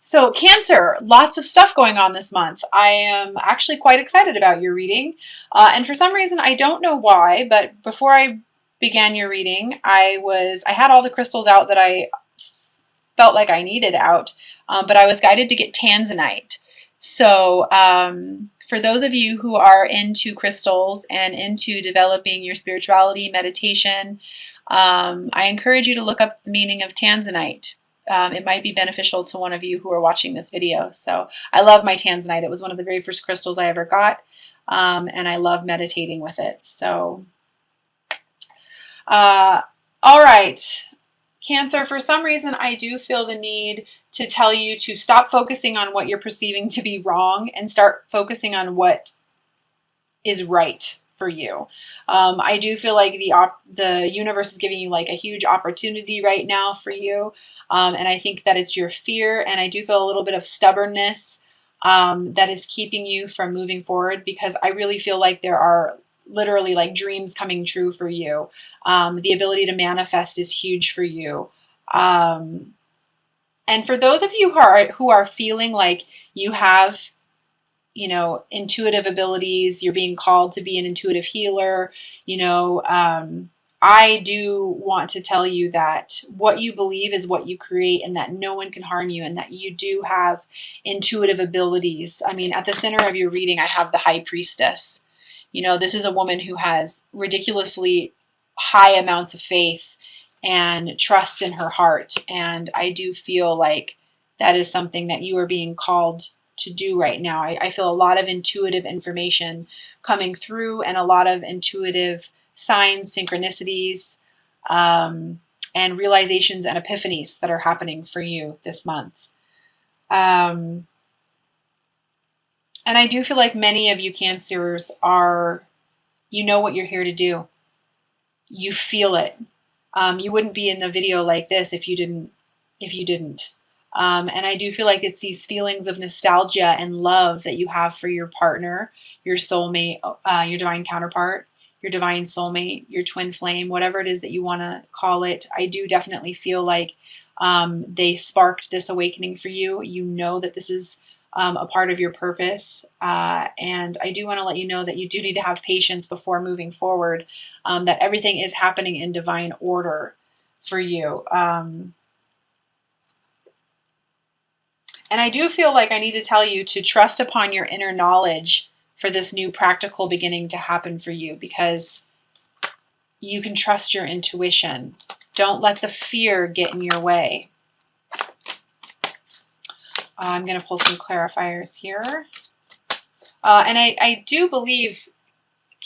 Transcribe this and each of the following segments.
So, Cancer, lots of stuff going on this month. I am actually quite excited about your reading. And for some reason, I don't know why, but before I began your reading, I had all the crystals out that I felt like I needed out, but I was guided to get tanzanite. So, for those of you who are into crystals and into developing your spirituality, meditation, I encourage you to look up the meaning of tanzanite. It might be beneficial to one of you who are watching this video. So I love my tanzanite. It was one of the very first crystals I ever got, and I love meditating with it. So, all right. Cancer, for some reason, I do feel the need to tell you to stop focusing on what you're perceiving to be wrong and start focusing on what is right for you. I do feel like the universe is giving you like a huge opportunity right now for you. And I think that it's your fear, and I do feel a little bit of stubbornness that is keeping you from moving forward, because I really feel like there are literally like dreams coming true for you. The ability to manifest is huge for you. And for those of you who are feeling like you have, intuitive abilities, you're being called to be an intuitive healer, I do want to tell you that what you believe is what you create, and that no one can harm you, and that you do have intuitive abilities. I mean, at the center of your reading, I have the High Priestess. This is a woman who has ridiculously high amounts of faith and trust in her heart. And I do feel like that is something that you are being called to do right now. I feel a lot of intuitive information coming through, and a lot of intuitive signs, synchronicities, and realizations and epiphanies that are happening for you this month. And I do feel like many of you Cancers you know what you're here to do. You feel it. You wouldn't be in the video like this if you didn't. And I do feel like it's these feelings of nostalgia and love that you have for your partner, your soulmate, your divine counterpart, your divine soulmate, your twin flame, whatever it is that you want to call it. I do definitely feel like they sparked this awakening for you. You know that this is a part of your purpose. And I do want to let you know that you do need to have patience before moving forward, that everything is happening in divine order for you. And I do feel like I need to tell you to trust upon your inner knowledge for this new practical beginning to happen for you, because you can trust your intuition. Don't let the fear get in your way. I'm going to pull some clarifiers here. And I do believe,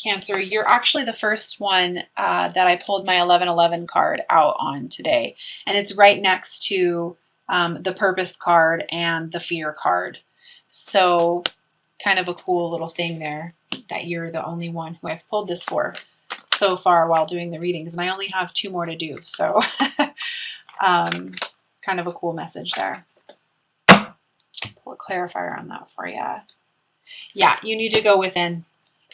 Cancer, you're actually the first one that I pulled my 1111 card out on today. And it's right next to the purpose card and the fear card. So kind of a cool little thing there, that you're the only one who I've pulled this for so far while doing the readings. And I only have 2 more to do. So kind of a cool message there. Pull a clarifier on that for you. Yeah, you need to go within.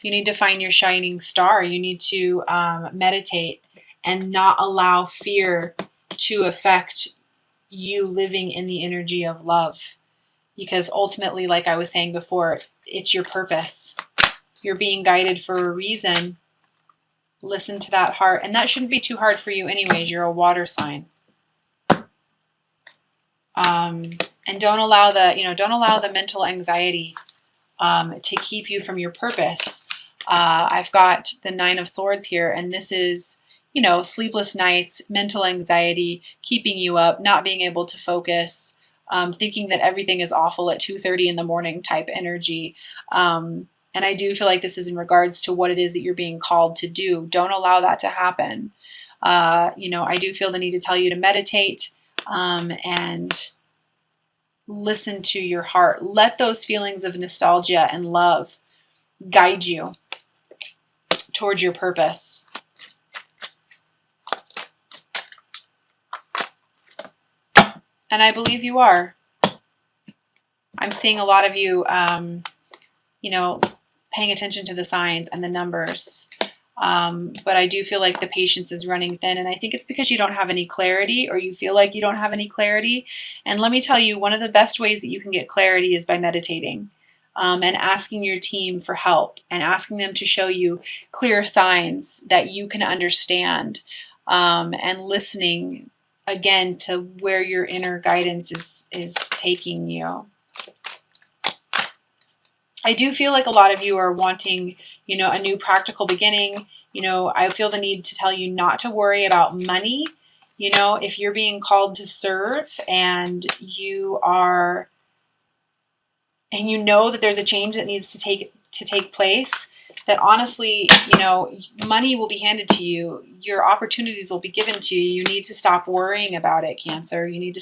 You need to find your shining star. You need to meditate and not allow fear to affect you living in the energy of love. Because ultimately, like I was saying before, it's your purpose. You're being guided for a reason. Listen to that heart. And that shouldn't be too hard for you anyways. You're a water sign. And don't allow the mental anxiety to keep you from your purpose. I've got the 9 of Swords here, and this is, sleepless nights, mental anxiety, keeping you up, not being able to focus, thinking that everything is awful at 2:30 in the morning type energy. And I do feel like this is in regards to what it is that you're being called to do. Don't allow that to happen. I do feel the need to tell you to meditate and listen to your heart. Let those feelings of nostalgia and love guide you towards your purpose. And I believe you are. I'm seeing a lot of you, paying attention to the signs and the numbers. But I do feel like the patience is running thin, and I think it's because you don't have any clarity, or you feel like you don't have any clarity. And let me tell you, one of the best ways that you can get clarity is by meditating, and asking your team for help, and asking them to show you clear signs that you can understand, and listening again to where your inner guidance is taking you. I do feel like a lot of you are wanting, a new practical beginning. I feel the need to tell you not to worry about money. If you're being called to serve, and you know that there's a change that needs to take place, that honestly, money will be handed to you. Your opportunities will be given to you. You need to stop worrying about it, Cancer. You've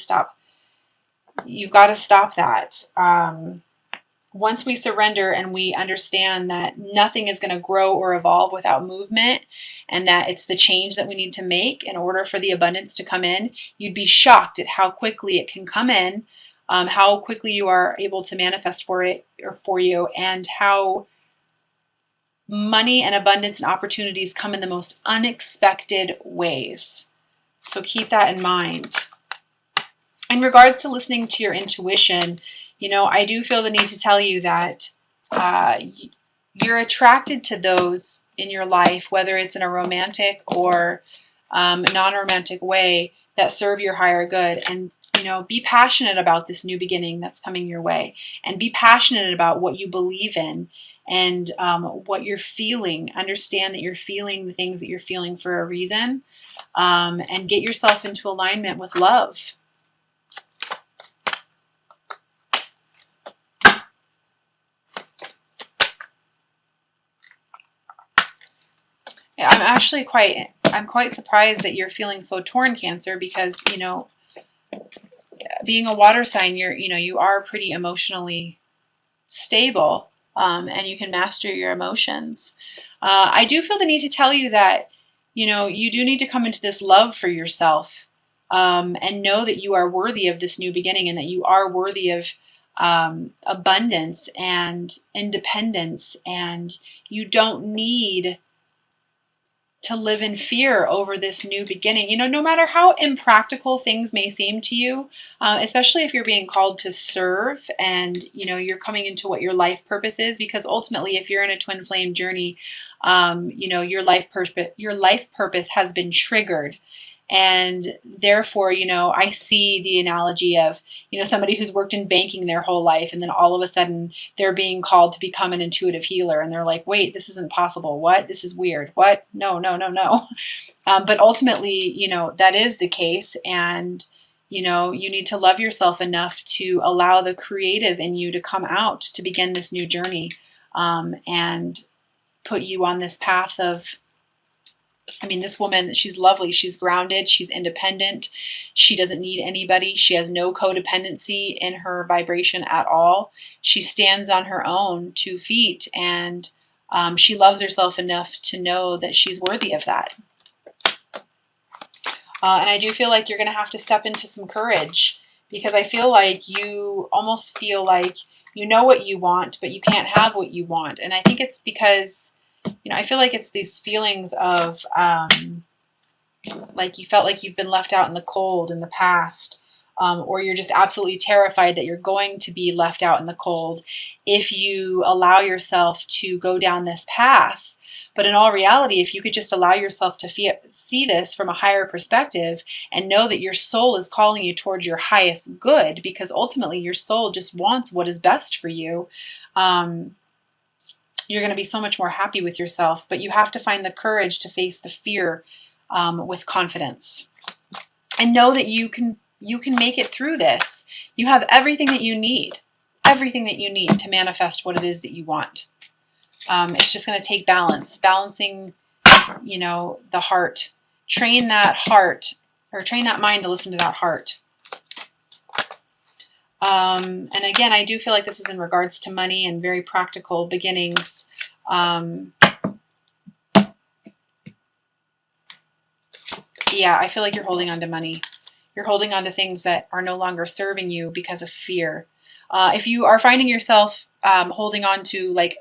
got to stop that. Once we surrender and we understand that nothing is going to grow or evolve without movement, and that it's the change that we need to make in order for the abundance to come in, you'd be shocked at how quickly it can come in, how quickly you are able to manifest for it or for you, and how money and abundance and opportunities come in the most unexpected ways. So keep that in mind. In regards to listening to your intuition, I do feel the need to tell you that you're attracted to those in your life, whether it's in a romantic or non-romantic way, that serve your higher good. And, be passionate about this new beginning that's coming your way, and be passionate about what you believe in, and what you're feeling. Understand that you're feeling the things that you're feeling for a reason, and get yourself into alignment with love. I'm quite surprised that you're feeling so torn, Cancer, because, being a water sign, you are pretty emotionally stable, and you can master your emotions. I do feel the need to tell you that, you do need to come into this love for yourself, and know that you are worthy of this new beginning, and that you are worthy of abundance and independence, and you don't need to live in fear over this new beginning. No matter how impractical things may seem to you, especially if you're being called to serve, and you're coming into what your life purpose is, because ultimately, if you're in a twin flame journey, your life purpose has been triggered. And therefore, I see the analogy of, somebody who's worked in banking their whole life, and then all of a sudden they're being called to become an intuitive healer. And they're like, wait, this isn't possible. What? This is weird. What? No, no, no, no. But ultimately, that is the case. And, you need to love yourself enough to allow the creative in you to come out to begin this new journey, and put you on this path of, this woman, she's lovely. She's grounded. She's independent. She doesn't need anybody. She has no codependency in her vibration at all. She stands on her own 2 feet, and she loves herself enough to know that she's worthy of that. And I do feel like you're going to have to step into some courage, because I feel like you almost feel like you know what you want, but you can't have what you want. And I think it's because, I feel like it's these feelings of like you felt like you've been left out in the cold in the past, or you're just absolutely terrified that you're going to be left out in the cold if you allow yourself to go down this path. But in all reality, if you could just allow yourself to see this from a higher perspective, and know that your soul is calling you towards your highest good, because ultimately your soul just wants what is best for you, you're going to be so much more happy with yourself. But you have to find the courage to face the fear with confidence, and know that you can make it through this. You have everything that you need to manifest what it is that you want. It's just going to take balancing, the heart. Train that mind to listen to that heart. And again, I do feel like this is in regards to money and very practical beginnings. Yeah, I feel like you're holding on to money. You're holding on to things that are no longer serving you because of fear. If you are finding yourself holding on to like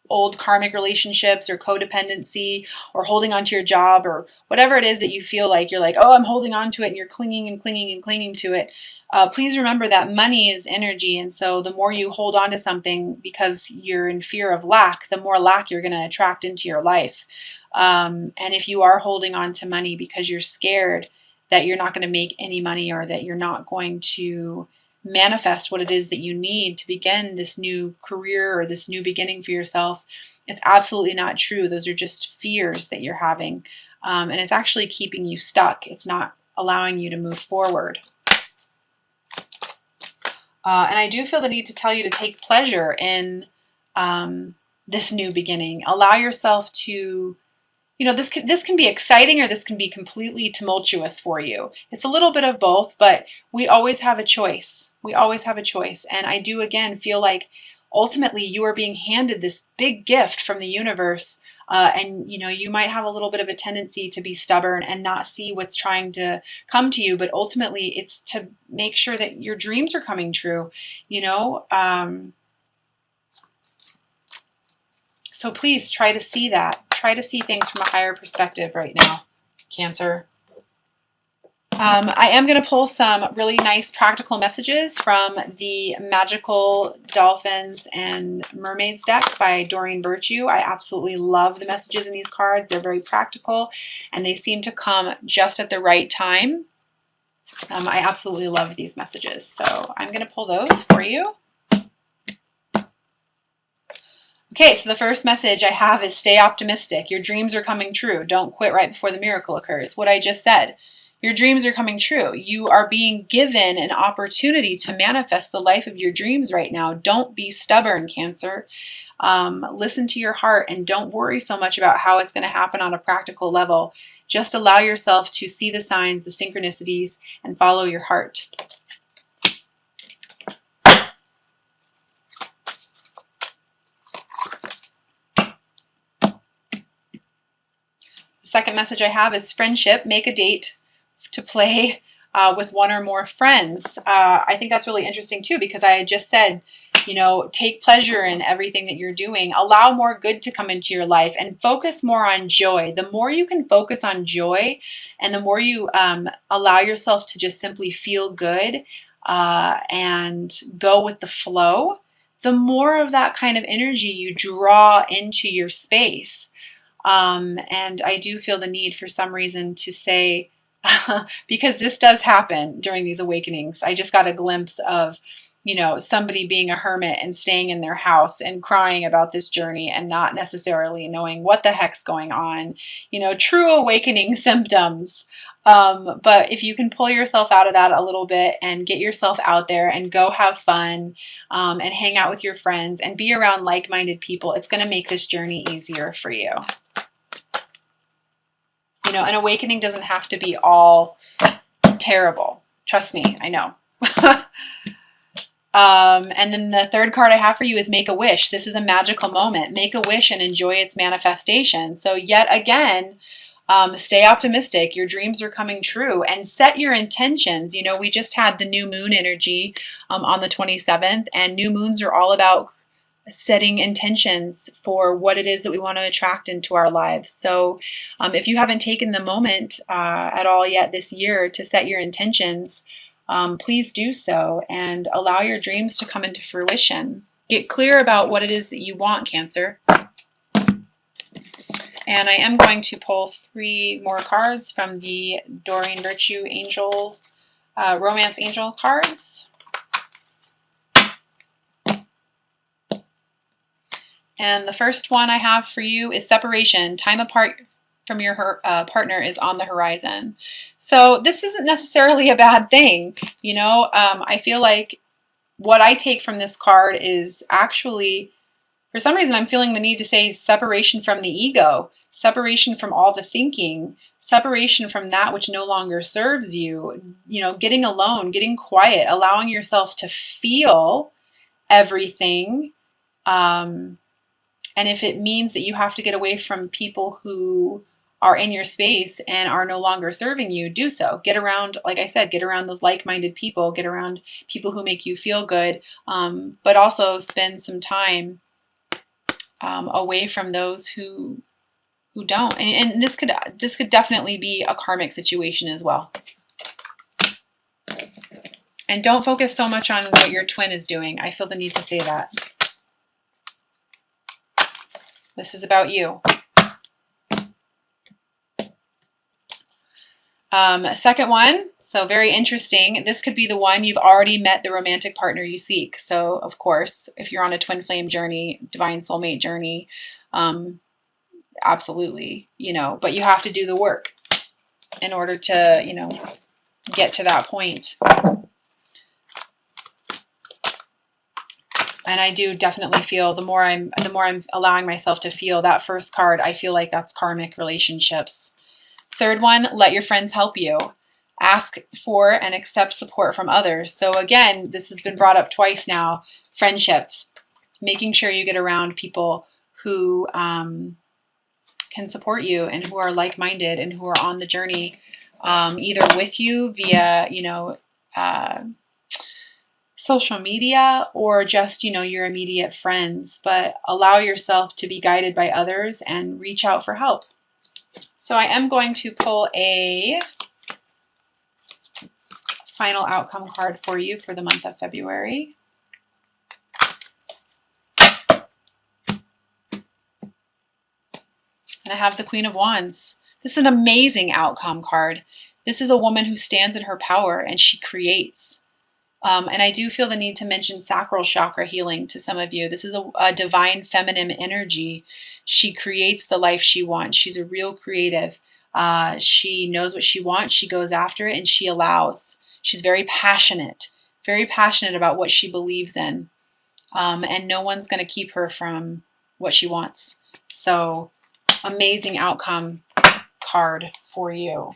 old karmic relationships or codependency or holding on to your job or whatever it is that you feel like you're like, oh, I'm holding on to it, and you're clinging and clinging and clinging to it. Please remember that money is energy. And so the more you hold on to something because you're in fear of lack, the more lack you're going to attract into your life. And if you are holding on to money because you're scared that you're not going to make any money or that you're not going to manifest what it is that you need to begin this new career or this new beginning for yourself, it's absolutely not true. Those are just fears that you're having. And it's actually keeping you stuck. It's not allowing you to move forward. And I do feel the need to tell you to take pleasure in this new beginning. Allow yourself to, this can be exciting or this can be completely tumultuous for you. It's a little bit of both, but we always have a choice. We always have a choice. And I do, again, feel like ultimately you are being handed this big gift from the universe. And you might have a little bit of a tendency to be stubborn and not see what's trying to come to you, but ultimately it's to make sure that your dreams are coming true. So please try to see that. Try to see things from a higher perspective right now, Cancer. I am going to pull some really nice practical messages from the Magical Dolphins and Mermaids deck by Doreen Virtue. I absolutely love the messages in these cards. They're very practical and they seem to come just at the right time. I absolutely love these messages. So I'm going to pull those for you. Okay, so the first message I have is stay optimistic. Your dreams are coming true. Don't quit right before the miracle occurs. What I just said. Your dreams are coming true. You are being given an opportunity to manifest the life of your dreams right now. Don't be stubborn, Cancer. Listen to your heart and don't worry so much about how it's going to happen on a practical level. Just allow yourself to see the signs, the synchronicities, and follow your heart. The second message I have is friendship. Make a date to play with one or more friends. I think that's really interesting too, because I just said, take pleasure in everything that you're doing. Allow more good to come into your life and focus more on joy. The more you can focus on joy and the more you allow yourself to just simply feel good and go with the flow, the more of that kind of energy you draw into your space. And I do feel the need for some reason to say, because this does happen during these awakenings. I just got a glimpse of, somebody being a hermit and staying in their house and crying about this journey and not necessarily knowing what the heck's going on, true awakening symptoms. But if you can pull yourself out of that a little bit and get yourself out there and go have fun and hang out with your friends and be around like-minded people, it's going to make this journey easier for you. An awakening doesn't have to be all terrible. Trust me, I know. And then the third card I have for you is make a wish. This is a magical moment. Make a wish and enjoy its manifestation. So yet again, stay optimistic. Your dreams are coming true and set your intentions. We just had the new moon energy on the 27th, and new moons are all about setting intentions for what it is that we want to attract into our lives. So if you haven't taken the moment at all yet this year to set your intentions, please do so and allow your dreams to come into fruition. Get clear about what it is that you want, Cancer. And I am going to pull 3 more cards from the Doreen Virtue Angel, Romance Angel cards. And the first one I have for you is separation. Time apart from your partner is on the horizon. So this isn't necessarily a bad thing. I feel like what I take from this card is actually, for some reason, I'm feeling the need to say separation from the ego, separation from all the thinking, separation from that which no longer serves you, getting alone, getting quiet, allowing yourself to feel everything. And if it means that you have to get away from people who are in your space and are no longer serving you, do so. Get around, like I said, get around those like-minded people, get around people who make you feel good, but also spend some time away from those who don't. And this could definitely be a karmic situation as well. And don't focus so much on what your twin is doing. I feel the need to say that. This is about you. Second one, so very interesting. This could be the one you've already met the romantic partner you seek. So of course, if you're on a twin flame journey, divine soulmate journey, absolutely, you know, but you have to do the work in order to, you know, get to that point. And I do definitely feel the more I'm allowing myself to feel that first card, I feel like that's karmic relationships. Third one, let your friends help you. Ask for and accept support from others. So again, this has been brought up twice now. Friendships, making sure you get around people who can support you and who are like-minded and who are on the journey, either with you via, you know, social media or just, you know, your immediate friends. But allow yourself to be guided by others and reach out for help. So I am going to pull a final outcome card for you for the month of February. And I have the Queen of Wands. This is an amazing outcome card. This is a woman who stands in her power and she creates. And I do feel the need to mention sacral chakra healing to some of you. This is a divine feminine energy. She creates the life she wants. She's a real creative. She knows what she wants. She goes after it and she allows. She's very passionate about what she believes in. And no one's going to keep her from what she wants. So amazing outcome card for you.